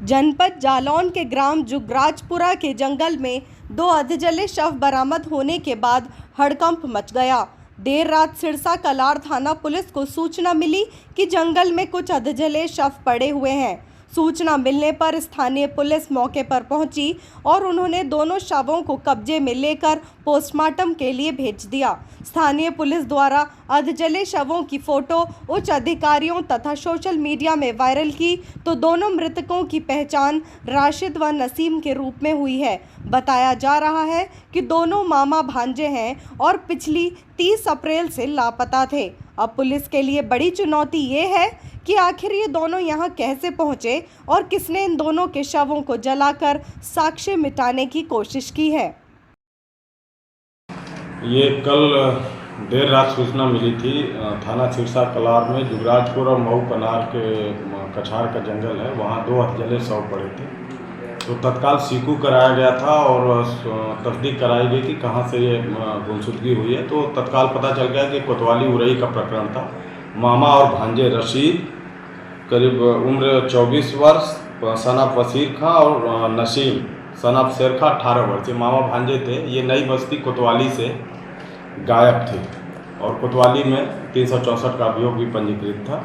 जनपद जालौन के ग्राम जुगराजपुरा के जंगल में 2 अधजले शव बरामद होने के बाद हड़कंप मच गया। देर रात सिरसा कलार थाना पुलिस को सूचना मिली कि जंगल में कुछ अधजले शव पड़े हुए हैं। सूचना मिलने पर स्थानीय पुलिस मौके पर पहुंची और उन्होंने दोनों शवों को कब्जे में लेकर पोस्टमार्टम के लिए भेज दिया। स्थानीय पुलिस द्वारा अधजले शवों की फोटो उच्च अधिकारियों तथा सोशल मीडिया में वायरल की तो दोनों मृतकों की पहचान राशिद व नसीम के रूप में हुई है। बताया जा रहा है कि दोनों मामा भांजे हैं और पिछली 30 अप्रैल से लापता थे। अब पुलिस के लिए बड़ी चुनौती ये है कि आखिर ये दोनों यहाँ कैसे पहुँचे और किसने इन दोनों के शवों को जलाकर साक्ष्य मिटाने की कोशिश की है। ये कल देर रात सूचना मिली थी थाना सिरसा कलार में जुगराजपुर और मऊ कनार के कछार का जंगल है, वहाँ 2 अधजले शव पड़े थे। तो तत्काल सीकू कराया गया था और तस्दीक कराई गई कि कहाँ से ये गुमशुदगी हुई है। तो तत्काल पता चल गया कि कोतवाली उरई का प्रकरण था। मामा और भांजे रशीद करीब उम्र 24 वर्ष, सन ऑफ वसीर खां और नसीम सन ऑफ शेर खां 18 वर्ष, ये मामा भांजे थे। ये नई बस्ती कोतवाली से गायब थे और कोतवाली में 364 का अभियोग भी पंजीकृत था।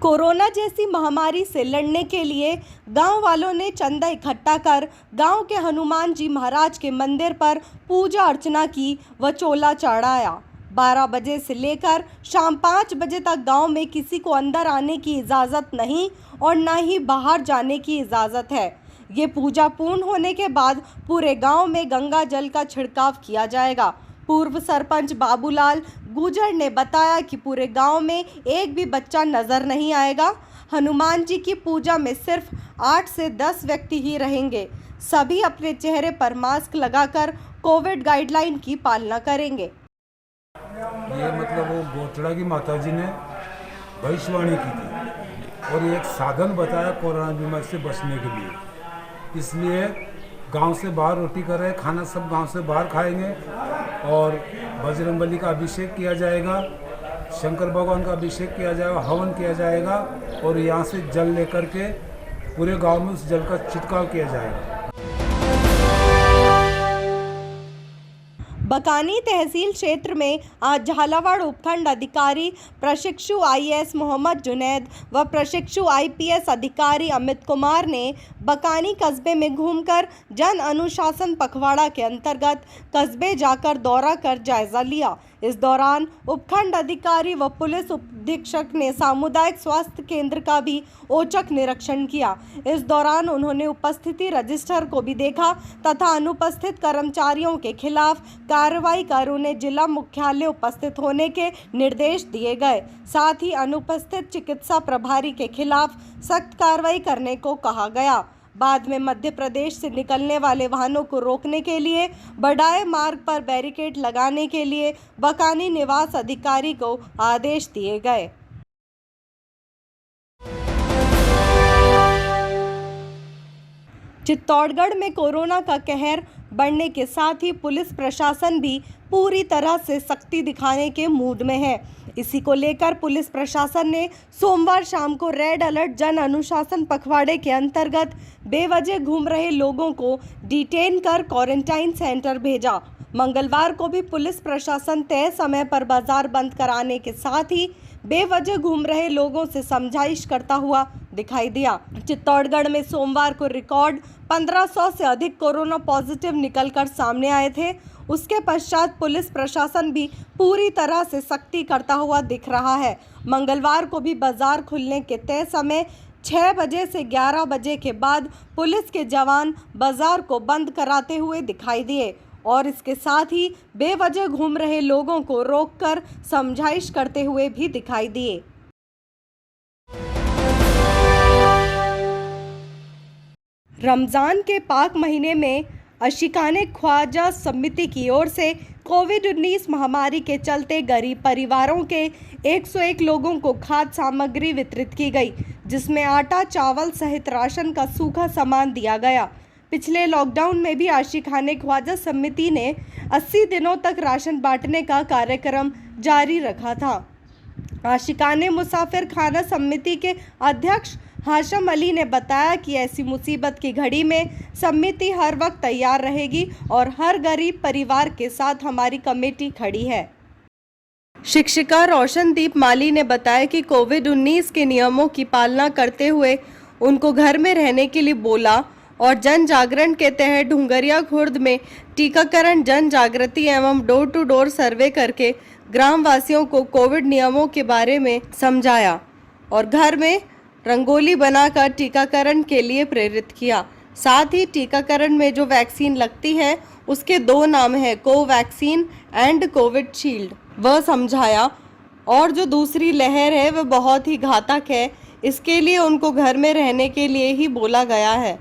कोरोना जैसी महामारी से लड़ने के लिए गांव वालों ने चंदा इकट्ठा कर गांव के हनुमान जी महाराज के मंदिर पर पूजा अर्चना की व चोला चढ़ाया। 12 बजे से लेकर शाम 5 बजे तक गांव में किसी को अंदर आने की इजाज़त नहीं और न ही बाहर जाने की इजाज़त है। ये पूजा पूर्ण होने के बाद पूरे गांव में गंगा जल का छिड़काव किया जाएगा। पूर्व सरपंच बाबूलाल गुजर ने बताया कि पूरे गांव में एक भी बच्चा नजर नहीं आएगा। हनुमान जी की पूजा में सिर्फ 8 से 10 व्यक्ति ही रहेंगे। सभी अपने चेहरे पर मास्क लगाकर कोविड गाइडलाइन की पालना करेंगे। ये मतलब वो गोचड़ा की माता जी ने भविष्यवाणी की थी और ये एक साधन बताया कोरोना बीमारी से बचने के लिए। इसलिए गांव से बाहर रोटी कर रहे, खाना सब गांव से बाहर खाएंगे और बजरंगबली का अभिषेक किया जाएगा, शंकर भगवान का अभिषेक किया जाएगा, हवन किया जाएगा और यहाँ से जल लेकर के पूरे गांव में उस जल का छिड़काव किया जाएगा। बकानी तहसील क्षेत्र में आज झालावाड़ उपखंड अधिकारी प्रशिक्षु आईएएस मोहम्मद जुनैद व प्रशिक्षु आईपीएस अधिकारी अमित कुमार ने बकानी कस्बे में घूमकर जन अनुशासन पखवाड़ा के अंतर्गत कस्बे जाकर दौरा कर जायजा लिया। इस दौरान उपखंड अधिकारी व पुलिस अधीक्षक ने सामुदायिक स्वास्थ्य केंद्र का भी औचक निरीक्षण किया। इस दौरान उन्होंने उपस्थिति रजिस्टर को भी देखा तथा अनुपस्थित कर्मचारियों के खिलाफ कार्रवाई कर उन्हें जिला मुख्यालय उपस्थित होने के निर्देश दिए गए। साथ ही अनुपस्थित चिकित्सा प्रभारी के खिलाफ सख्त कार्रवाई करने को कहा गया। बाद में मध्य प्रदेश से निकलने वाले वाहनों को रोकने के लिए बढ़ाए मार्ग पर बैरिकेड लगाने के लिए बकानी निवास अधिकारी को आदेश दिए गए। चित्तौड़गढ़ में कोरोना का कहर बढ़ने के साथ ही पुलिस प्रशासन भी पूरी तरह से सख्ती दिखाने के मूड में है। इसी को लेकर पुलिस प्रशासन ने सोमवार शाम को रेड अलर्ट जन अनुशासन पखवाड़े के अंतर्गत बेवजह घूम रहे लोगों को डिटेन कर क्वारंटाइन सेंटर भेजा। मंगलवार को भी पुलिस प्रशासन तय समय पर बाजार बंद कराने के साथ ही बेवजह घूम रहे लोगों से समझाइश करता हुआ दिखाई दिया। चित्तौड़गढ़ में सोमवार को रिकॉर्ड 1500 से अधिक कोरोना पॉजिटिव निकलकर सामने आए थे। उसके पश्चात पुलिस प्रशासन भी पूरी तरह से सख्ती करता हुआ दिख रहा है। मंगलवार को भी बाजार खुलने के तय समय 6 बजे से 11 बजे के बाद पुलिस के जवान बाजार को बंद कराते हुए दिखाई दिए और इसके साथ ही बेवजह घूम रहे लोगों को रोककर समझाइश करते हुए भी दिखाई दिए। रमज़ान के पाक महीने में आशिकाने ख्वाजा समिति की ओर से कोविड-19 महामारी के चलते गरीब परिवारों के 101 लोगों को खाद्य सामग्री वितरित की गई, जिसमें आटा, चावल सहित राशन का सूखा सामान दिया गया। पिछले लॉकडाउन में भी आशिकाने ख्वाजा समिति ने 80 दिनों तक राशन बांटने का कार्यक्रम जारी रखा था। आशिकाने मुसाफिर खाना समिति के अध्यक्ष हाशम अली ने बताया कि ऐसी मुसीबत की घड़ी में समिति हर वक्त तैयार रहेगी और हर गरीब परिवार के साथ हमारी कमेटी खड़ी है। शिक्षिका रोशनदीप माली ने बताया कि कोविड-19 के नियमों की पालना करते हुए उनको घर में रहने के लिए बोला और जन जागरण के तहत ढूंगरिया खुर्द में टीकाकरण जन जागृति एवं डोर टू डोर सर्वे करके ग्राम वासियों को कोविड नियमों के बारे में समझाया और घर में रंगोली बनाकर टीकाकरण के लिए प्रेरित किया। साथ ही टीकाकरण में जो वैक्सीन लगती है उसके 2 नाम है, कोवैक्सीन एंड कोविशील्ड, वह समझाया और जो दूसरी लहर है वह बहुत ही घातक है, इसके लिए उनको घर में रहने के लिए ही बोला गया है।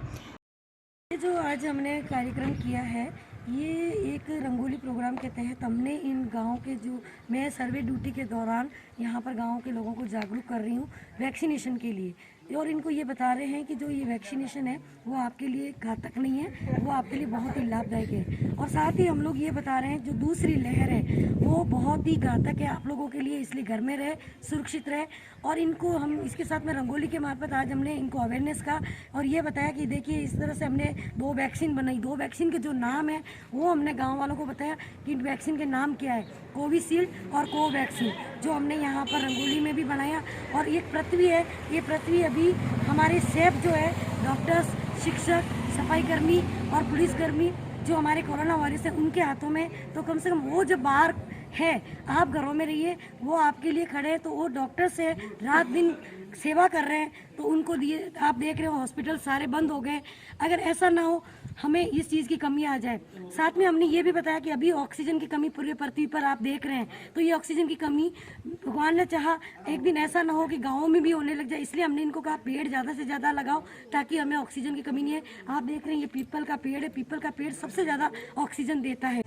जो आज हमने कार्यक्रम किया है ये एक रंगोली प्रोग्राम के तहत हमने इन गाँव के जो मैं सर्वे ड्यूटी के दौरान यहाँ पर गाँव के लोगों को जागरूक कर रही हूँ वैक्सीनेशन के लिए, और इनको ये बता रहे हैं कि जो ये वैक्सीनेशन है वो आपके लिए घातक नहीं है, वो आपके लिए बहुत ही लाभदायक है। और साथ ही हम लोग ये बता रहे हैं जो दूसरी लहर है वो बहुत ही घातक है आप लोगों के लिए, इसलिए घर में रहे, सुरक्षित रहे। और इनको हम इसके साथ में रंगोली के मार्फत आज हमने इनको अवेयरनेस का और ये बताया कि देखिए इस तरह से हमने 2 वैक्सीन बनाई, 2 वैक्सीन के जो नाम है वो हमने गाँव वालों को बताया कि वैक्सीन के नाम क्या है, कोविशील्ड और कोवैक्सीन, जो हमने यहाँ पर रंगोली में भी बनाया। और एक पृथ्वी है, ये पृथ्वी अभी हमारे सेफ जो है डॉक्टर्स, शिक्षक, सफाई कर्मी और पुलिसकर्मी जो हमारे कोरोना वायरस है उनके हाथों में, तो कम से कम वो जब बाहर है आप घरों में रहिए, वो आपके लिए खड़े हैं, तो वो डॉक्टर से रात दिन सेवा कर रहे हैं, तो उनको दिए आप देख रहे हो हॉस्पिटल सारे बंद हो गए। अगर ऐसा ना हो, हमें इस चीज़ की कमी आ जाए। साथ में हमने ये भी बताया कि अभी ऑक्सीजन की कमी पूरी पृथ्वी पर आप देख रहे हैं, तो ये ऑक्सीजन की कमी भगवान ने चाहा एक दिन ऐसा ना हो कि गाँव में भी होने लग जाए, इसलिए हमने इनको कहा पेड़ ज़्यादा से ज़्यादा लगाओ ताकि हमें ऑक्सीजन की कमी नहीं है। आप देख रहे हैं ये पीपल का पेड़ है, पीपल का पेड़ सबसे ज़्यादा ऑक्सीजन देता है।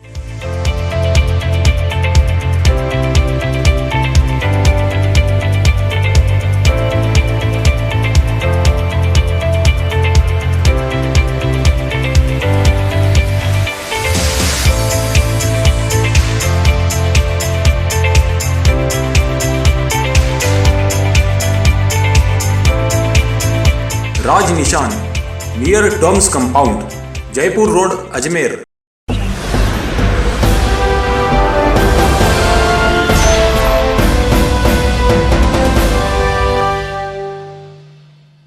Raj Nishan near Doms compound, Jaipur road, Ajmer.